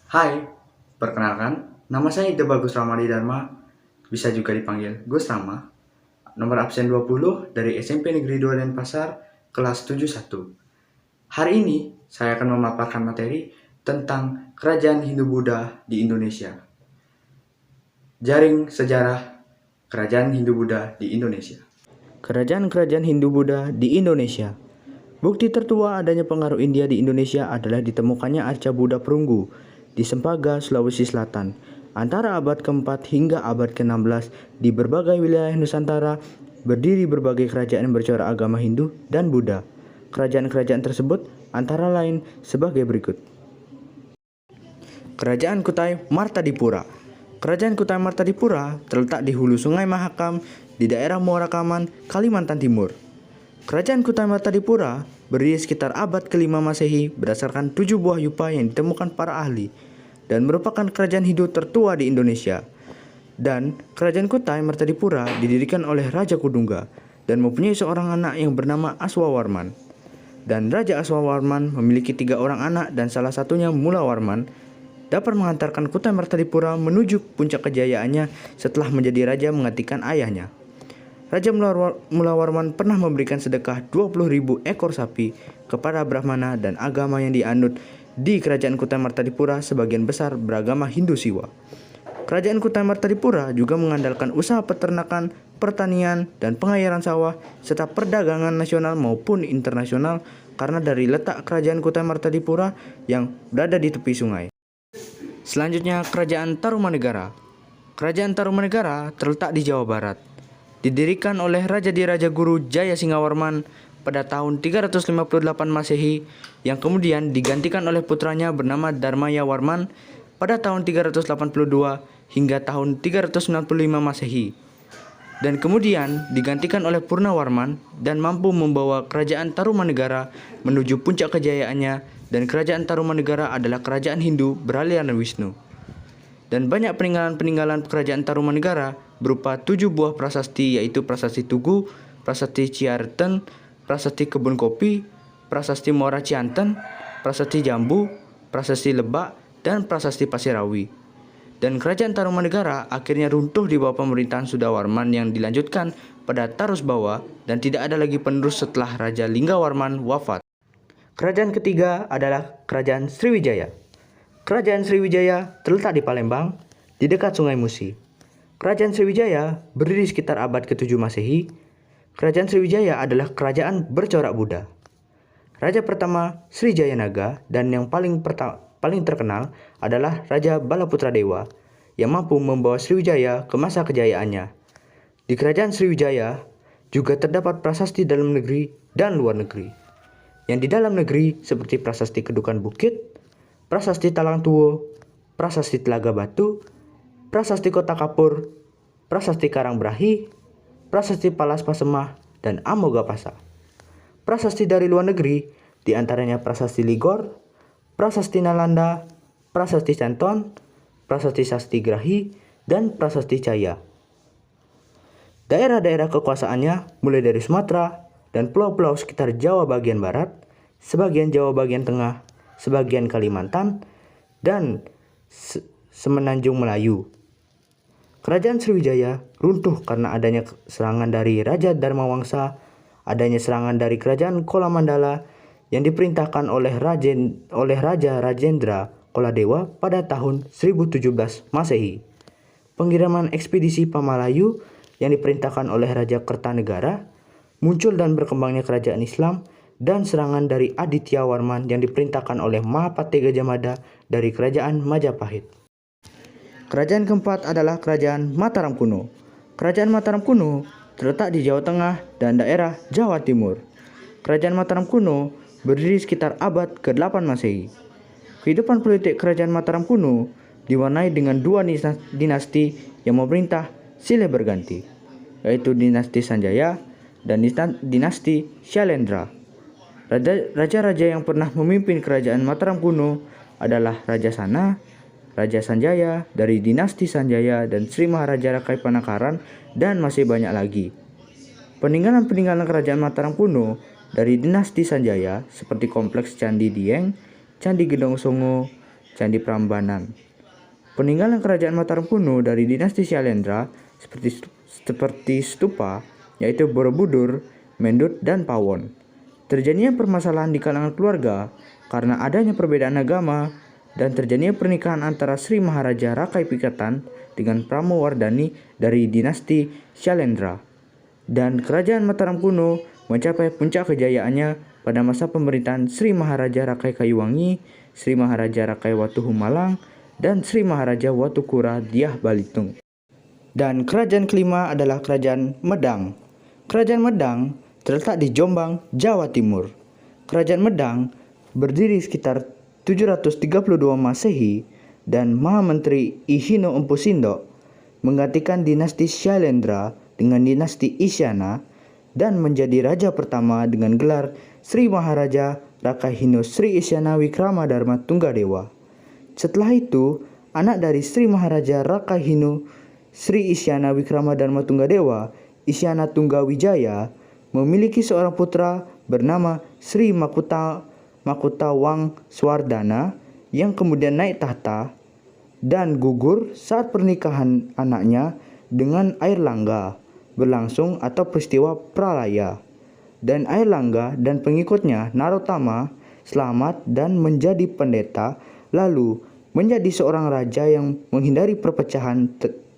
Hai, perkenalkan, nama saya Ida Bagus Ramadi Dharma, bisa juga dipanggil Gus Rama, nomor absen 20 dari SMP Negeri 2 Denpasar, kelas 71. Hari ini, saya akan memaparkan materi tentang Kerajaan Hindu-Buddha di Indonesia. Jaring sejarah Kerajaan Hindu-Buddha di Indonesia. Kerajaan-kerajaan Hindu-Buddha di Indonesia. Bukti tertua adanya pengaruh India di Indonesia adalah ditemukannya arca Buddha Perunggu di Sempaga, Sulawesi Selatan, antara abad ke-4 hingga abad ke-16 di berbagai wilayah Nusantara berdiri berbagai kerajaan bercorak agama Hindu dan Buddha. Kerajaan-kerajaan tersebut antara lain sebagai berikut. Kerajaan Kutai Martadipura. Kerajaan Kutai Martadipura terletak di hulu Sungai Mahakam di daerah Muara Kaman, Kalimantan Timur. Kerajaan Kutai Martadipura berdiri sekitar abad ke-5 Masehi berdasarkan 7 buah yupa yang ditemukan para ahli dan merupakan kerajaan Hindu tertua di Indonesia. Dan Kerajaan Kutai Martadipura didirikan oleh Raja Kudungga dan mempunyai seorang anak yang bernama Aswawarman. Dan Raja Aswawarman memiliki 3 orang anak dan salah satunya Mulawarman dapat mengantarkan Kutai Martadipura menuju puncak kejayaannya setelah menjadi raja menggantikan ayahnya. Raja Mulawarman pernah memberikan sedekah 20.000 ekor sapi kepada Brahmana dan agama yang dianut di Kerajaan Kutai Martadipura sebagian besar beragama Hindu Siwa. Kerajaan Kutai Martadipura juga mengandalkan usaha peternakan, pertanian, dan pengairan sawah serta perdagangan nasional maupun internasional karena dari letak Kerajaan Kutai Martadipura yang berada di tepi sungai. Selanjutnya, Kerajaan Tarumanegara. Kerajaan Tarumanegara terletak di Jawa Barat. Didirikan oleh Raja Diraja Guru Jaya Singawarman pada tahun 358 Masehi yang kemudian digantikan oleh putranya bernama Dharmaya Warman pada tahun 382 hingga tahun 395 Masehi. Dan kemudian digantikan oleh Purnawarman dan mampu membawa Kerajaan Tarumanegara menuju puncak kejayaannya, dan Kerajaan Tarumanegara adalah kerajaan Hindu beraliran Wisnu. Dan banyak peninggalan-peninggalan Kerajaan Tarumanegara berupa 7 buah prasasti, yaitu Prasasti Tugu, Prasasti Ciarten, Prasasti Kebun Kopi, Prasasti Muara Cianten, Prasasti Jambu, Prasasti Lebak, dan Prasasti Pasirawi. Dan Kerajaan Tarumanegara akhirnya runtuh di bawah pemerintahan Sudawarman yang dilanjutkan pada Tarusbawa dan tidak ada lagi penerus setelah Raja Linggawarman wafat. Kerajaan ketiga adalah Kerajaan Sriwijaya. Kerajaan Sriwijaya terletak di Palembang, di dekat Sungai Musi. Kerajaan Sriwijaya berdiri sekitar abad ke-7 Masehi. Kerajaan Sriwijaya adalah kerajaan bercorak Buddha. Raja pertama Srijaya Naga dan yang paling terkenal adalah Raja Balaputra Dewa yang mampu membawa Sriwijaya ke masa kejayaannya. Di Kerajaan Sriwijaya juga terdapat prasasti dalam negeri dan luar negeri. Yang di dalam negeri seperti Prasasti Kedukan Bukit, Prasasti Talang Tuwo, Prasasti Telaga Batu, Prasasti Kota Kapur, Prasasti Karangbrahi, Prasasti Palas Pasemah, dan Amogapasa. Prasasti dari luar negeri diantaranya Prasasti Ligor, Prasasti Nalanda, Prasasti Canton, Prasasti Sastigrahi, dan Prasasti Caya. Daerah-daerah kekuasaannya mulai dari Sumatera dan pulau-pulau sekitar Jawa bagian barat, sebagian Jawa bagian tengah, sebagian Kalimantan, dan Semenanjung Melayu. Kerajaan Sriwijaya runtuh karena adanya serangan dari Raja Dharmawangsa, adanya serangan dari Kerajaan Kolamandala yang diperintahkan oleh Raja Rajendra Koladewa pada tahun 1017 Masehi. Pengiriman ekspedisi Pamalayu yang diperintahkan oleh Raja Kertanegara, muncul dan berkembangnya kerajaan Islam, dan serangan dari Aditya Warman yang diperintahkan oleh Mahapati Gajah Mada dari Kerajaan Majapahit. Kerajaan keempat adalah Kerajaan Mataram Kuno. Kerajaan Mataram Kuno terletak di Jawa Tengah dan daerah Jawa Timur. Kerajaan Mataram Kuno berdiri sekitar abad ke-8 Masehi. Kehidupan politik Kerajaan Mataram Kuno diwarnai dengan 2 dinasti yang memerintah silih berganti, yaitu dinasti Sanjaya dan dinasti Syailendra. Raja-raja yang pernah memimpin Kerajaan Mataram Kuno adalah Raja Sana, Raja Sanjaya dari dinasti Sanjaya, dan Sri Maharaja Rakai Panakaran, dan masih banyak lagi. Peninggalan-peninggalan Kerajaan Mataram Kuno dari dinasti Sanjaya seperti Kompleks Candi Dieng, Candi Gedong Songo, Candi Prambanan. Peninggalan kerajaan Mataram kuno dari dinasti Syailendra seperti stupa, yaitu Borobudur, Mendut, dan Pawon. Terjadinya permasalahan di kalangan keluarga karena adanya perbedaan agama dan terjadinya pernikahan antara Sri Maharaja Rakai Pikatan dengan Pramowardhani dari dinasti Syailendra. Dan kerajaan Mataram kuno mencapai puncak kejayaannya pada masa pemerintahan Sri Maharaja Rakai Kayuwangi, Sri Maharaja Rakai Watuhumalang, dan Sri Maharaja Watukura Dyah Balitung. Dan kerajaan kelima adalah kerajaan Medang. Kerajaan Medang terletak di Jombang, Jawa Timur. Kerajaan Medang berdiri sekitar 732 Masehi dan Mahamenteri I Hino Empu Sindok menggantikan dinasti Syailendra dengan dinasti Isyana dan menjadi raja pertama dengan gelar Sri Maharaja Rakai Hino Sri Isyana Wikramadharma Tunggadewa. Setelah itu, anak dari Sri Maharaja Rakai Hino Sri Isyana Wikramadharma Tunggadewa, Isyana Tunggawijaya, memiliki seorang putra bernama Sri Makutawang Swardana yang kemudian naik tahta dan gugur saat pernikahan anaknya dengan Airlangga berlangsung atau peristiwa Pralaya. Dan Airlangga dan pengikutnya Narottama selamat dan menjadi pendeta, lalu menjadi seorang raja yang menghindari perpecahan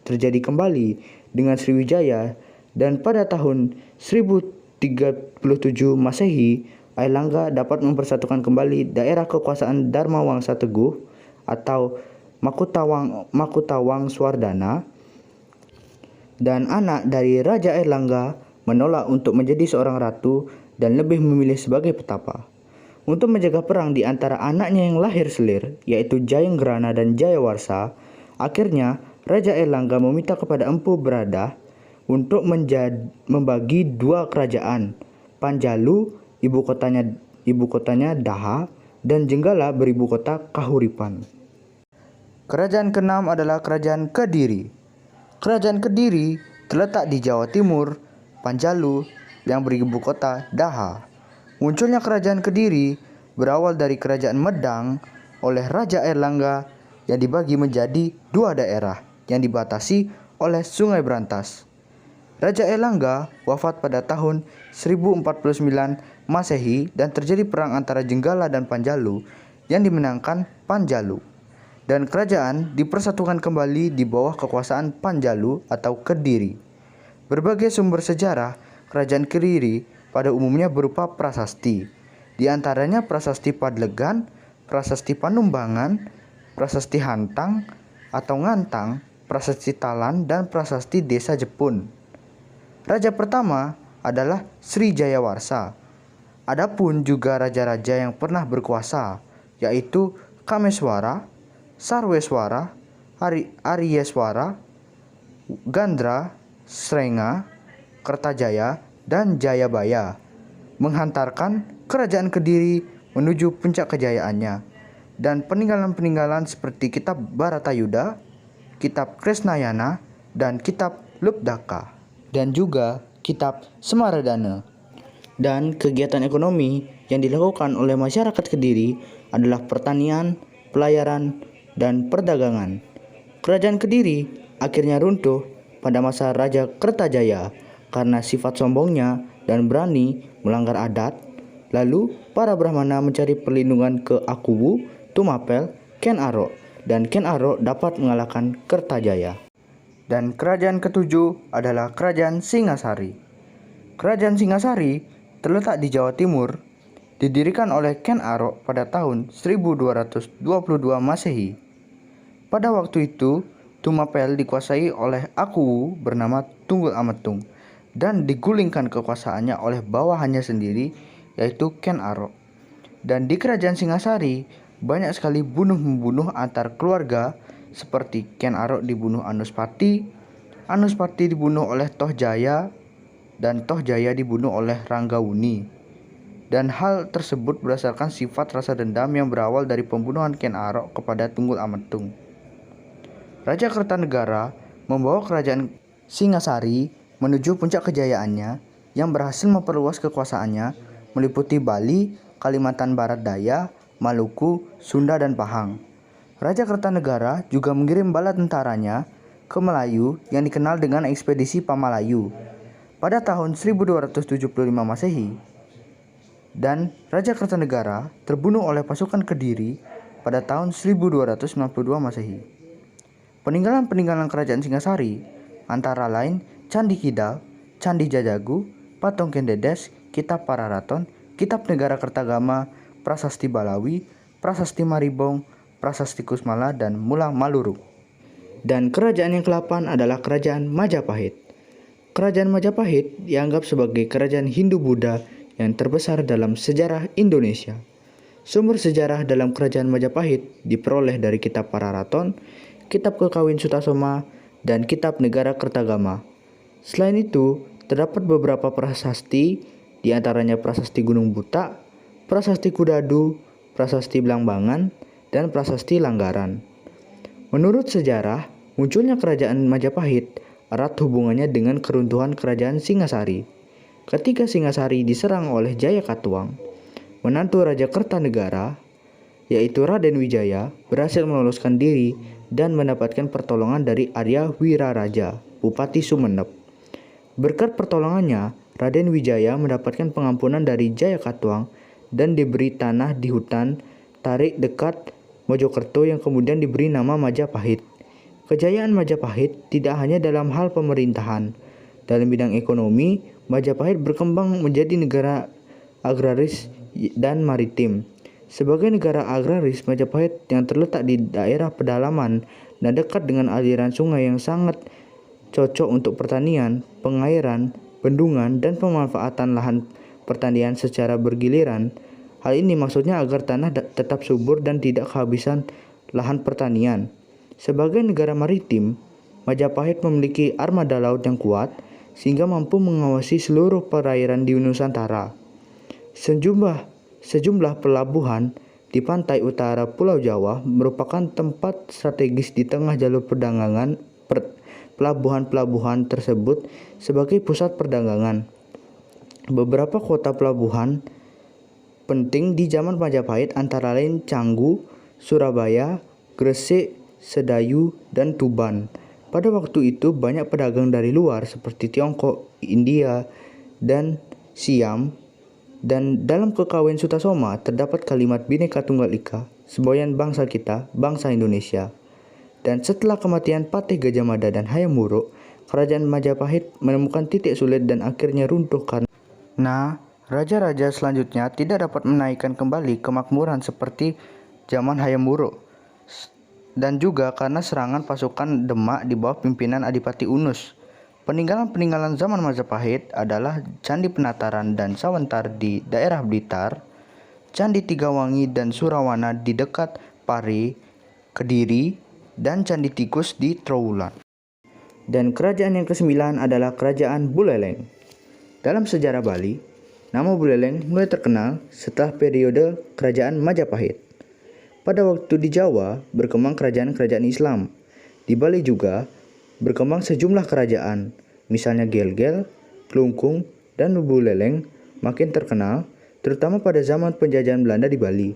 terjadi kembali dengan Sriwijaya. Dan pada tahun 1037 Masehi, Airlangga dapat mempersatukan kembali daerah kekuasaan Dharma Wangsa Teguh atau Makutawang Swardana, dan anak dari Raja Airlangga menolak untuk menjadi seorang ratu dan lebih memilih sebagai petapa. Untuk menjaga perang di antara anaknya yang lahir selir, yaitu Jayenggrana dan Jayawarsa, akhirnya Raja Airlangga meminta kepada Empu Beradah untuk membagi dua kerajaan, Panjalu ibu kotanya Daha dan Jenggala beribu kota Kahuripan. Kerajaan keenam adalah Kerajaan Kediri. Kerajaan Kediri terletak di Jawa Timur, Panjalu yang beribu kota Daha. Munculnya Kerajaan Kediri berawal dari Kerajaan Medang oleh Raja Airlangga yang dibagi menjadi dua daerah yang dibatasi oleh Sungai Brantas. Raja Airlangga wafat pada tahun 1049 Masehi dan terjadi perang antara Jenggala dan Panjalu yang dimenangkan Panjalu. Dan kerajaan dipersatukan kembali di bawah kekuasaan Panjalu atau Kediri. Berbagai sumber sejarah Kerajaan Kediri pada umumnya berupa prasasti. Di antaranya Prasasti Padlegan, Prasasti Panumbangan, Prasasti Hantang atau Ngantang, Prasasti Talan, dan Prasasti Desa Jepun. Raja pertama adalah Sri Jayawarsa. Adapun juga raja-raja yang pernah berkuasa, yaitu Kameswara, Sarweswara, Aryeswara, Gandra, Srenga, Kertajaya, dan Jayabaya, menghantarkan Kerajaan Kediri menuju puncak kejayaannya. Dan peninggalan-peninggalan seperti Kitab Bharatayuda, Kitab Kresnayana, dan Kitab Lubdaka, dan juga Kitab Semaradana. Dan kegiatan ekonomi yang dilakukan oleh masyarakat Kediri adalah pertanian, pelayaran, dan perdagangan. Kerajaan Kediri akhirnya runtuh pada masa Raja Kertajaya karena sifat sombongnya dan berani melanggar adat. Lalu para Brahmana mencari perlindungan ke Akuwu, Tumapel, Ken Arok, dan Ken Arok dapat mengalahkan Kertajaya. Dan kerajaan ketujuh adalah Kerajaan Singasari. Kerajaan Singasari terletak di Jawa Timur, didirikan oleh Ken Arok pada tahun 1222 Masehi. Pada waktu itu, Tumapel dikuasai oleh Akuwu bernama Tunggul Ametung dan digulingkan kekuasaannya oleh bawahannya sendiri, yaitu Ken Arok. Dan di Kerajaan Singasari banyak sekali bunuh-membunuh antar keluarga, seperti Ken Arok dibunuh Anuspati, Anuspati dibunuh oleh Tohjaya, dan Tohjaya dibunuh oleh Ranggawuni. Dan hal tersebut berdasarkan sifat rasa dendam yang berawal dari pembunuhan Ken Arok kepada Tunggul Ametung. Raja Kertanegara membawa Kerajaan Singasari menuju puncak kejayaannya yang berhasil memperluas kekuasaannya meliputi Bali, Kalimantan Barat Daya, Maluku, Sunda, dan Pahang. Raja Kertanegara juga mengirim bala tentaranya ke Melayu yang dikenal dengan ekspedisi Pamalayu pada tahun 1275 Masehi. Dan Raja Kertanegara terbunuh oleh pasukan Kediri pada tahun 1292 Masehi. Peninggalan-peninggalan kerajaan Singasari antara lain Candi Kidal, Candi Jajagu, Patung Kendedes, Kitab Pararaton, Kitab Negara Kertagama, Prasasti Balawi, Prasasti Maribong, Prasasti Kusmala, dan Mulang Maluruk. Dan kerajaan yang ke-8 adalah Kerajaan Majapahit. Kerajaan Majapahit dianggap sebagai kerajaan Hindu-Buddha yang terbesar dalam sejarah Indonesia. Sumber sejarah dalam Kerajaan Majapahit diperoleh dari Kitab Pararaton, Kitab Kekawin Sutasoma, dan Kitab Negara Kertagama. Selain itu, terdapat beberapa prasasti, di antaranya Prasasti Gunung Butak, Prasasti Kudadu, Prasasti Blangbangan, dan Prasasti Langgaran. Menurut sejarah, munculnya Kerajaan Majapahit erat hubungannya dengan keruntuhan Kerajaan Singasari. Ketika Singasari diserang oleh Jayakatwang, menantu Raja Kertanegara, yaitu Raden Wijaya, berhasil meloloskan diri dan mendapatkan pertolongan dari Arya Wiraraja, Bupati Sumenep. Berkat pertolongannya, Raden Wijaya mendapatkan pengampunan dari Jayakatwang dan diberi tanah di hutan Tarik dekat Mojokerto yang kemudian diberi nama Majapahit. Kejayaan Majapahit tidak hanya dalam hal pemerintahan. Dalam bidang ekonomi, Majapahit berkembang menjadi negara agraris dan maritim. Sebagai negara agraris, Majapahit yang terletak di daerah pedalaman dan dekat dengan aliran sungai yang sangat cocok untuk pertanian, pengairan, bendungan, dan pemanfaatan lahan pertanian secara bergiliran. Hal ini maksudnya agar tanah tetap subur dan tidak kehabisan lahan pertanian. Sebagai negara maritim, Majapahit memiliki armada laut yang kuat sehingga mampu mengawasi seluruh perairan di Nusantara. Sejumlah pelabuhan di pantai utara Pulau Jawa merupakan tempat strategis di tengah jalur perdagangan. Pelabuhan-pelabuhan tersebut sebagai pusat perdagangan. Beberapa kota pelabuhan penting di zaman Majapahit antara lain Canggu, Surabaya, Gresik, Sedayu, dan Tuban. Pada waktu itu banyak pedagang dari luar seperti Tiongkok, India, dan Siam. Dan dalam Kekawin Sutasoma terdapat kalimat Bhinneka Tunggal Ika, semboyan bangsa kita, bangsa Indonesia. Dan setelah kematian Patih Gajah Mada dan Hayam Wuruk, kerajaan Majapahit menemukan titik sulit dan akhirnya runtuh karena raja-raja selanjutnya tidak dapat menaikkan kembali kemakmuran seperti zaman Hayam Wuruk, dan juga karena serangan pasukan Demak di bawah pimpinan Adipati Unus. Peninggalan-peninggalan zaman Majapahit adalah Candi Penataran dan Sawentar di daerah Blitar, Candi Tigawangi dan Surawana di dekat Pare, Kediri, dan Candi Tikus di Trowulan. Dan kerajaan yang ke-9 adalah Kerajaan Buleleng. Dalam sejarah Bali, nama Buleleng mulai terkenal setelah periode Kerajaan Majapahit. Pada waktu di Jawa, berkembang kerajaan-kerajaan Islam. Di Bali juga, berkembang sejumlah kerajaan, misalnya Gel-Gel, Klungkung, dan Buleleng makin terkenal, terutama pada zaman penjajahan Belanda di Bali.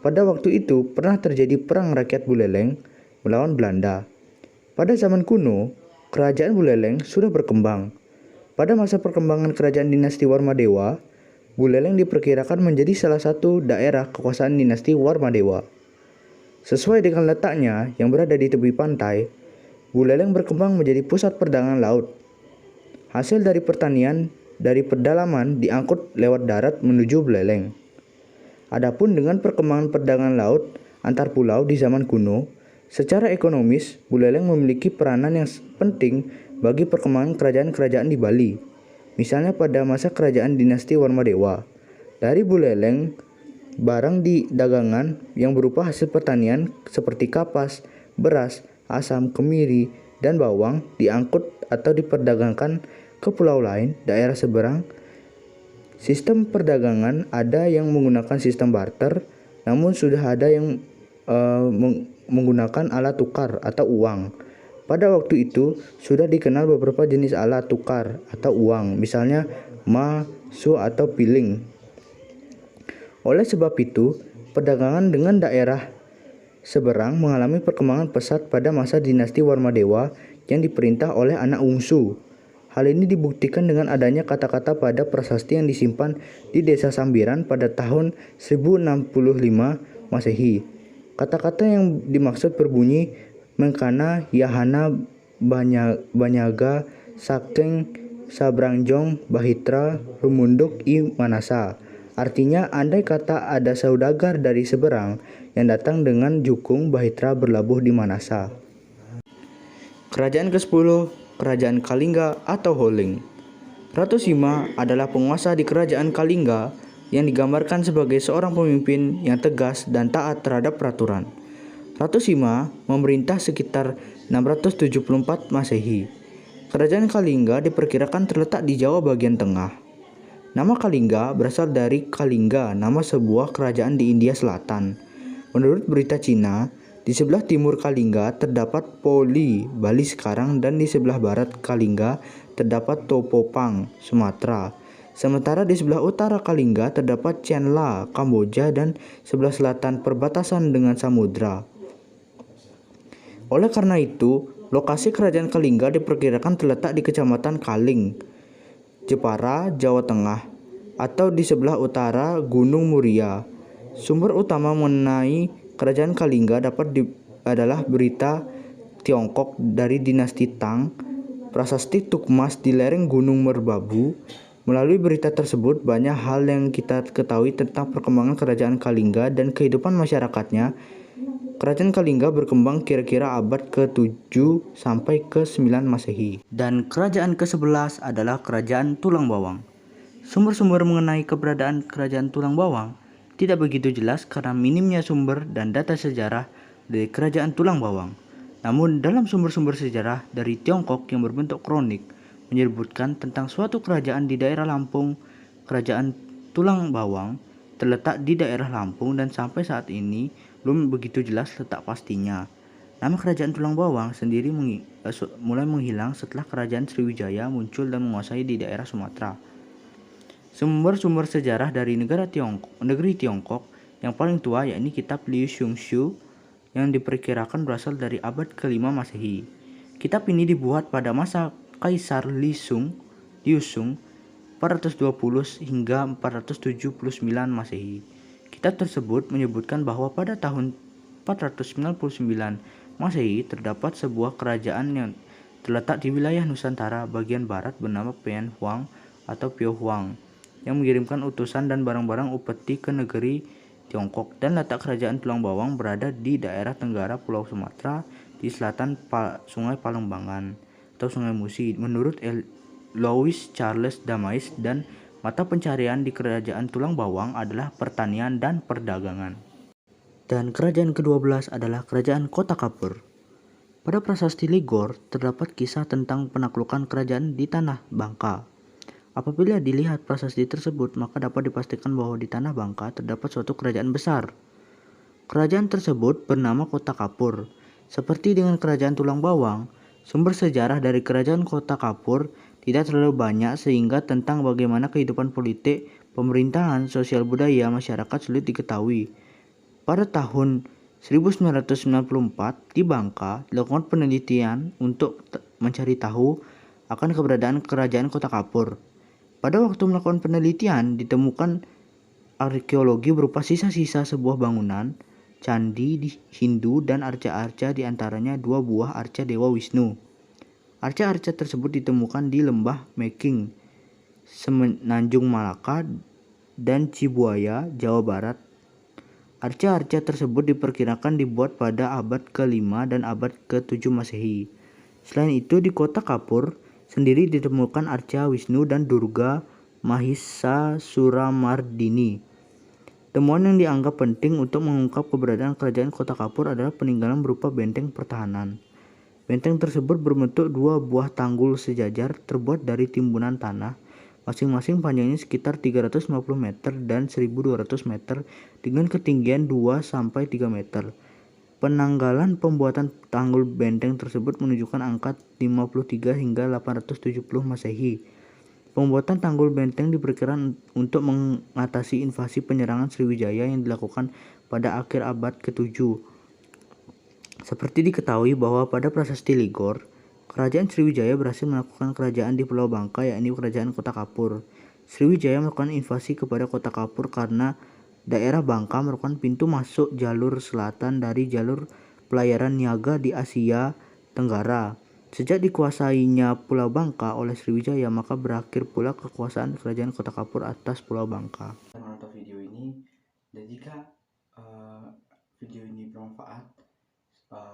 Pada waktu itu, pernah terjadi perang rakyat Buleleng melawan Belanda. Pada zaman kuno, kerajaan Buleleng sudah berkembang. Pada masa perkembangan kerajaan dinasti Warmadewa, Buleleng diperkirakan menjadi salah satu daerah kekuasaan dinasti Warmadewa. Sesuai dengan letaknya yang berada di tepi pantai, Buleleng berkembang menjadi pusat perdagangan laut. Hasil dari pertanian dari pedalaman diangkut lewat darat menuju Buleleng. Adapun dengan perkembangan perdagangan laut antar pulau di zaman kuno, secara ekonomis Buleleng memiliki peranan yang penting bagi perkembangan kerajaan-kerajaan di Bali. Misalnya pada masa kerajaan dinasti Warmadewa, dari Buleleng, barang di dagangan yang berupa hasil pertanian seperti kapas, beras, asam, kemiri, dan bawang diangkut atau diperdagangkan ke pulau lain, daerah seberang. Sistem perdagangan ada yang menggunakan sistem barter, namun sudah ada yang menggunakan alat tukar atau uang. Pada waktu itu sudah dikenal beberapa jenis alat tukar atau uang, misalnya ma, su, atau piling. Oleh sebab itu, perdagangan dengan daerah Seberang mengalami perkembangan pesat pada masa dinasti Warmadewa yang diperintah oleh anak Wungsu. Hal ini dibuktikan dengan adanya kata-kata pada prasasti yang disimpan di Desa Sambiran pada tahun 1065 Masehi. Kata-kata yang dimaksud berbunyi Mengkana Yahana Banyaga Sakeng Sabrangjong Bahitra Rumunduk I Manasa. Artinya, andai kata ada saudagar dari seberang yang datang dengan jukung Bahitra berlabuh di Manasa. Kerajaan ke-10, Kerajaan Kalingga atau Holeng. Ratu Sima adalah penguasa di Kerajaan Kalingga yang digambarkan sebagai seorang pemimpin yang tegas dan taat terhadap peraturan. Ratu Sima memerintah sekitar 674 Masehi. Kerajaan Kalingga diperkirakan terletak di Jawa bagian tengah. Nama Kalingga berasal dari Kalingga, nama sebuah kerajaan di India Selatan. Menurut berita Cina, di sebelah timur Kalingga terdapat Poli, Bali sekarang, dan di sebelah barat Kalingga terdapat Topopang, Sumatera. Sementara di sebelah utara Kalingga terdapat Cianla, Kamboja, dan sebelah selatan perbatasan dengan samudra. Oleh karena itu, lokasi kerajaan Kalingga diperkirakan terletak di Kecamatan Kaling, Jepara, Jawa Tengah, atau di sebelah utara Gunung Muria. Sumber utama mengenai Kerajaan Kalingga adalah berita Tiongkok dari dinasti Tang, prasasti Tukmas di lereng Gunung Merbabu. Melalui berita tersebut, banyak hal yang kita ketahui tentang perkembangan Kerajaan Kalingga dan kehidupan masyarakatnya. Kerajaan Kalingga berkembang kira-kira abad ke-7 sampai ke-9 Masehi. Dan kerajaan ke-11 adalah Kerajaan Tulang Bawang. Sumber-sumber mengenai keberadaan Kerajaan Tulang Bawang tidak begitu jelas karena minimnya sumber dan data sejarah dari Kerajaan Tulang Bawang. Namun dalam sumber-sumber sejarah dari Tiongkok yang berbentuk kronik menyebutkan tentang suatu kerajaan di daerah Lampung. Kerajaan Tulang Bawang terletak di daerah Lampung dan sampai saat ini belum begitu jelas letak pastinya. Nama Kerajaan Tulang Bawang sendiri mulai menghilang setelah Kerajaan Sriwijaya muncul dan menguasai di daerah Sumatera. Sumber-sumber sejarah dari negeri Tiongkok yang paling tua yakni kitab Liu Xiongxiu yang diperkirakan berasal dari abad ke-5 Masehi. Kitab ini dibuat pada masa Kaisar Liu Sung 420 hingga 479 Masehi. Kitab tersebut menyebutkan bahwa pada tahun 499 Masehi terdapat sebuah kerajaan yang terletak di wilayah Nusantara bagian barat bernama Pian Huang atau Piao Huang yang mengirimkan utusan dan barang-barang upeti ke negeri Tiongkok, dan letak Kerajaan Tulang Bawang berada di daerah tenggara Pulau Sumatera di selatan Sungai Palembangan atau Sungai Musi. Menurut Louis Charles Damais, dan mata pencarian di Kerajaan Tulang Bawang adalah pertanian dan perdagangan. Dan kerajaan ke-12 adalah Kerajaan Kota Kapur. Pada prasasti Ligor terdapat kisah tentang penaklukan kerajaan di Tanah Bangka. Apabila dilihat prasasti tersebut, maka dapat dipastikan bahwa di Tanah Bangka terdapat suatu kerajaan besar. Kerajaan tersebut bernama Kota Kapur. Seperti dengan Kerajaan Tulang Bawang, sumber sejarah dari Kerajaan Kota Kapur tidak terlalu banyak sehingga tentang bagaimana kehidupan politik, pemerintahan, sosial budaya masyarakat sulit diketahui. Pada tahun 1994 di Bangka dilakukan penelitian untuk mencari tahu akan keberadaan Kerajaan Kota Kapur. Pada waktu melakukan penelitian, ditemukan arkeologi berupa sisa-sisa sebuah bangunan, candi Hindu dan arca-arca, diantaranya 2 buah arca Dewa Wisnu. Arca-arca tersebut ditemukan di Lembah Meking, Semenanjung Malaka, dan Cibuaya, Jawa Barat. Arca-arca tersebut diperkirakan dibuat pada abad ke-5 dan abad ke-7 Masehi. Selain itu, di Kota Kapur sendiri ditemukan arca Wisnu dan Durga Mahisasuramardini. Temuan yang dianggap penting untuk mengungkap keberadaan Kerajaan Kota Kapur adalah peninggalan berupa benteng pertahanan. Benteng tersebut berbentuk 2 buah tanggul sejajar terbuat dari timbunan tanah, masing-masing panjangnya sekitar 350 meter dan 1200 meter dengan ketinggian 2-3 meter. Penanggalan pembuatan tanggul benteng tersebut menunjukkan angka 53 hingga 870 Masehi. Pembuatan tanggul benteng diperkirakan untuk mengatasi invasi penyerangan Sriwijaya yang dilakukan pada akhir abad ke-7. Seperti diketahui bahwa pada prasasti Ligor, Kerajaan Sriwijaya berhasil melakukan kerajaan di Pulau Bangka, yakni Kerajaan Kota Kapur. Sriwijaya melakukan invasi kepada Kota Kapur karena daerah Bangka merupakan pintu masuk jalur selatan dari jalur pelayaran niaga di Asia Tenggara. Sejak dikuasainya Pulau Bangka oleh Sriwijaya, maka berakhir pula kekuasaan Kerajaan Kota Kapur atas Pulau Bangka. Menonton video ini, dan jika video ini bermanfaat,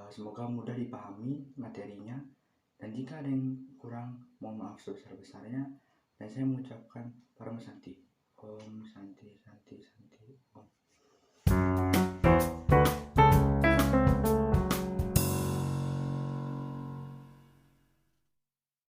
semoga mudah dipahami materinya, dan jika ada yang kurang, mohon maaf sebesar-besarnya, dan saya mengucapkan Param Santi. Om Santi Santi Santi Om.